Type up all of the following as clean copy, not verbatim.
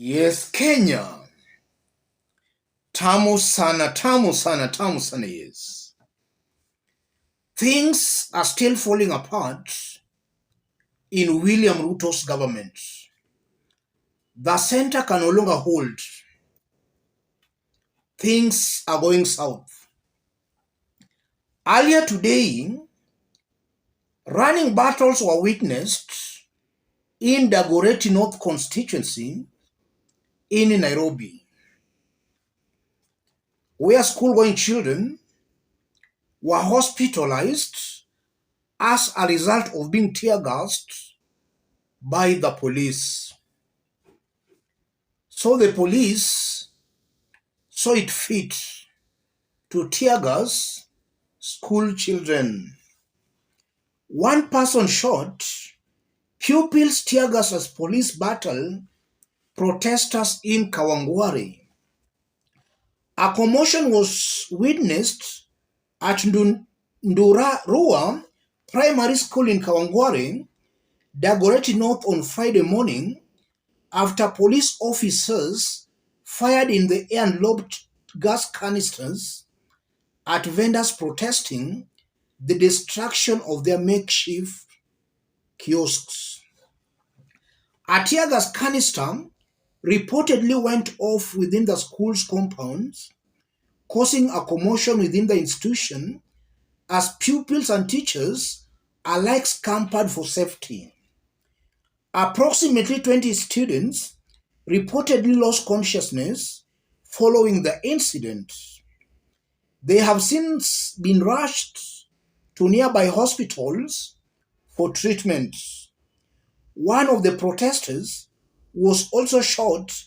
Yes, Kenya. Tamu sana, tamu sana, tamu sana, yes. Things are still falling apart in William Ruto's government. The center can no longer hold. Things are going south. Earlier today, running battles were witnessed in Dagoreti North constituency in Nairobi, where school-going children were hospitalized as a result of being tear-gassed by the police. So the police saw it fit to tear gas school children. One person shot, pupils tear gas as police battle protesters in Kawangware. A commotion was witnessed at Ndurarua Primary School in Kawangware, Dagoreti North on Friday morning after police officers fired in the air and lobbed gas canisters at vendors protesting the destruction of their makeshift kiosks. A tear gas canister reportedly went off within the school's compounds, causing a commotion within the institution as pupils and teachers alike scampered for safety. Approximately 20 students reportedly lost consciousness following the incident. They have since been rushed to nearby hospitals for treatment. One of the protesters was also shot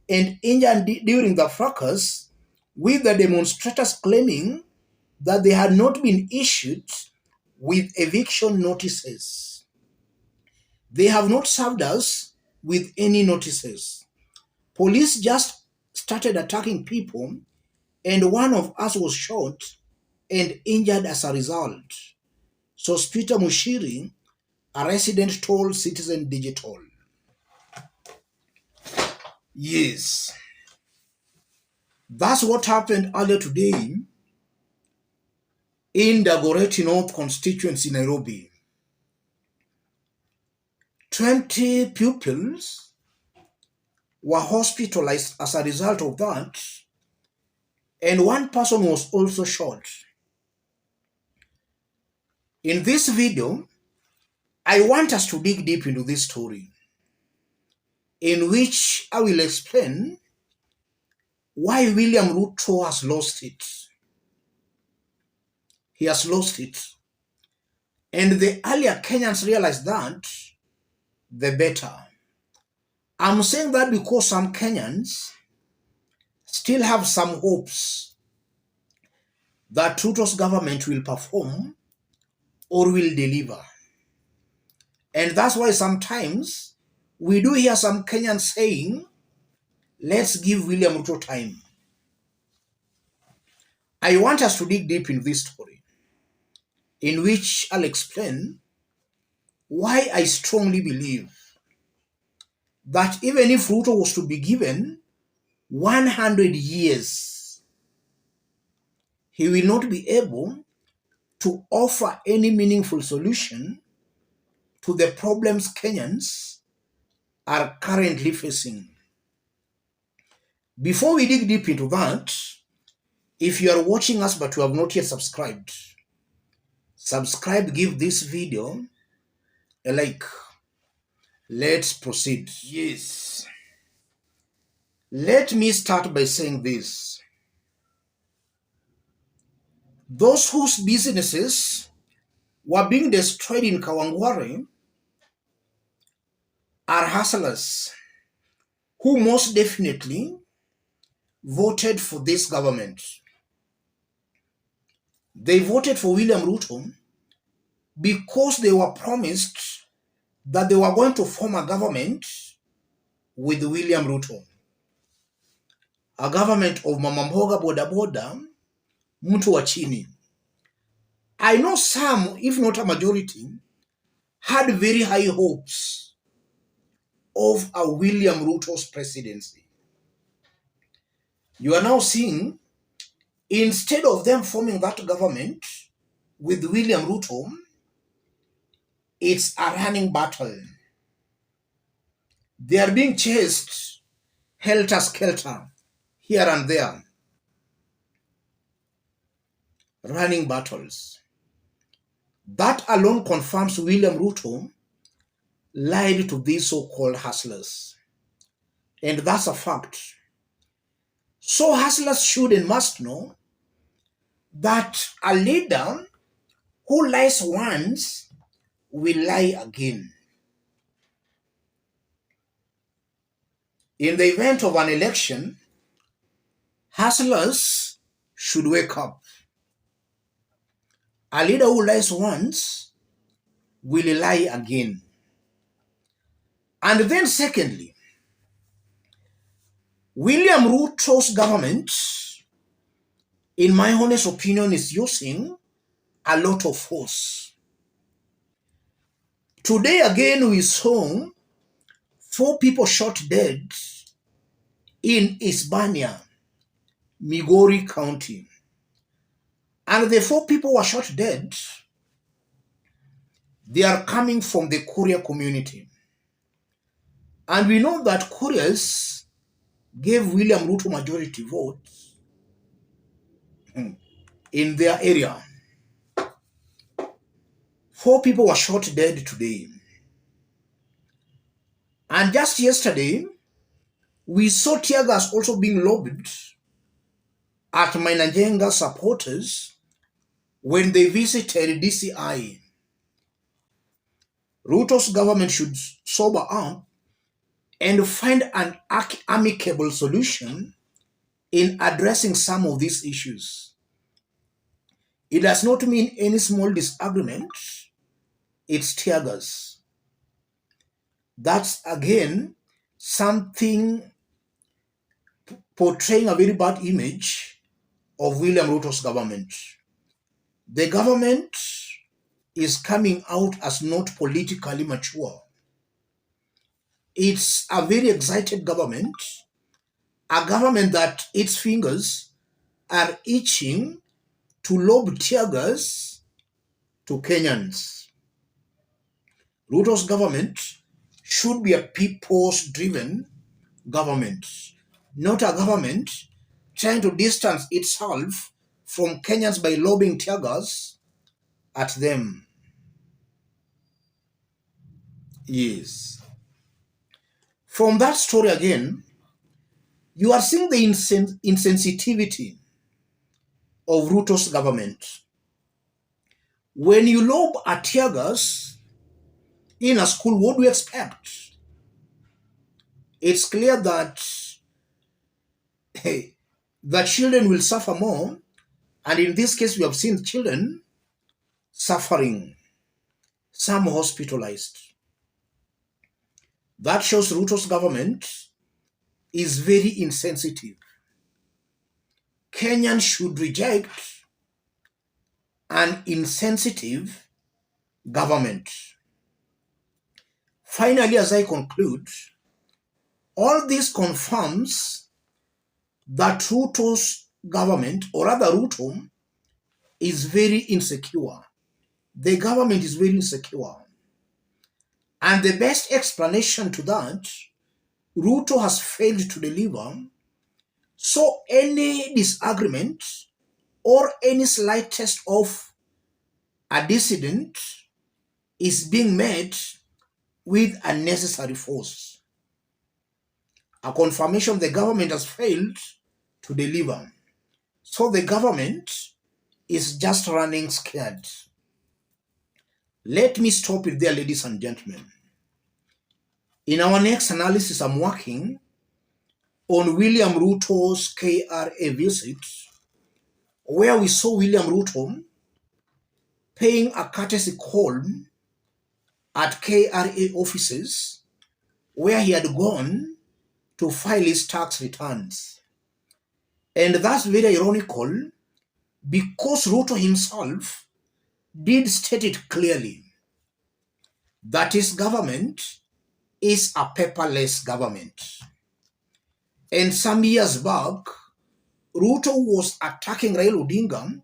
and injured during the fracas, with the demonstrators claiming that they had not been issued with eviction notices. They have not served us with any notices. Police just started attacking people, and one of us was shot and injured as a result. So Peter Mushiri, a resident, told Citizen Digital. Yes, that's what happened earlier today in Dagoreti North constituency, Nairobi. 20 pupils were hospitalized as a result of that, and one person was also shot. In this video, I want us to dig deep into this story, in which I will explain why William Ruto has lost it. He has lost it. And the earlier Kenyans realized that, the better. I'm saying that because some Kenyans still have some hopes that Ruto's government will perform or will deliver. And that's why sometimes we do hear some Kenyans saying, let's give William Ruto time. I want us to dig deep in this story, in which I'll explain why I strongly believe that even if Ruto was to be given 100 years, he will not be able to offer any meaningful solution to the problems Kenyans are currently facing. Before we dig deep into that, if you are watching us but you have not yet subscribed, subscribe, give this video a like. Let's proceed. Yes. Let me start by saying this. Those whose businesses were being destroyed in Kawangware are hustlers who most definitely voted for this government. They voted for William Ruto because they were promised that they were going to form a government with William Ruto. A government of Mama Mboga, Boda Boda, mtu wa chini. I know some, if not a majority, had very high hopes of a William Ruto's presidency. You are now seeing, instead of them forming that government with William Ruto, it's a running battle. They are being chased helter-skelter here and there, running battles. That alone confirms William Ruto lied to these so-called hustlers. And that's a fact. So hustlers should and must know that a leader who lies once will lie again. In the event of an election, hustlers should wake up. A leader who lies once will lie again. And then secondly, William Ruto's government, in my honest opinion, is using a lot of force. Today again we saw 4 people shot dead in Hispania, Migori County. And the 4 people were shot dead. They are coming from the Korea community. And we know that Koreans gave William Ruto majority votes in their area. 4 people were shot dead today. And just yesterday, we saw tear gas also being lobbed at Mainajenga supporters when they visited DCI. Ruto's government should sober up and find an amicable solution in addressing some of these issues. It does not mean any small disagreement, it's tear gas. That's again something portraying a very bad image of William Ruto's government. The government is coming out as not politically mature. It's a very excited government, a government that its fingers are itching to lob tear gas to Kenyans. Ruto's government should be a people's-driven government, not a government trying to distance itself from Kenyans by lobbing tear gas at them. Yes. From that story again, you are seeing the insensitivity of Ruto's government. When you lob a tear gas in a school, what do you expect? It's clear that the children will suffer more, and in this case, we have seen children suffering, some hospitalized. That shows Ruto's government is very insensitive. Kenyans should reject an insensitive government. Finally, as I conclude, all this confirms that Ruto's government, or rather Ruto, is very insecure. The government is very insecure. And the best explanation to that, Ruto has failed to deliver. So any disagreement or any slightest of a dissident is being met with unnecessary force. A confirmation the government has failed to deliver. So the government is just running scared. Let me stop it there, ladies and gentlemen. In our next analysis, I'm working on William Ruto's KRA visit, where we saw William Ruto paying a courtesy call at KRA offices where he had gone to file his tax returns. And that's very ironical because Ruto himself did state it clearly that his government is a paperless government. And some years back, Ruto was attacking Raila Odinga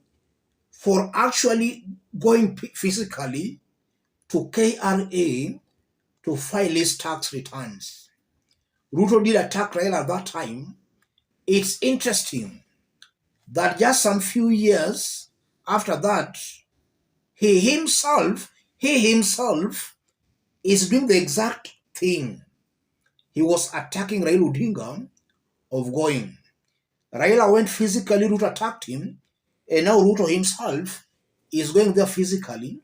for actually going physically to KRA to file his tax returns. Ruto did attack Raila at that time. It's interesting that just some few years after that, he himself is doing the exact thing. He was attacking Raila Odinga of going. Raila went physically, Ruto attacked him, and now Ruto himself is going there physically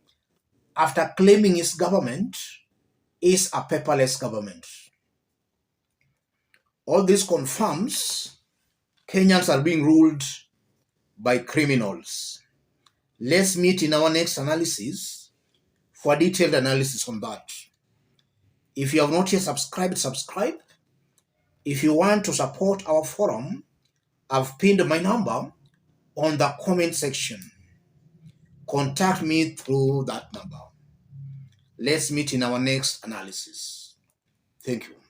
after claiming his government is a paperless government. All this confirms Kenyans are being ruled by criminals. Let's meet in our next analysis for a detailed analysis on that. If you have not yet subscribed, subscribe. If you want to support our forum, I've pinned my number on the comment section. Contact me through that number. Let's meet in our next analysis. Thank you.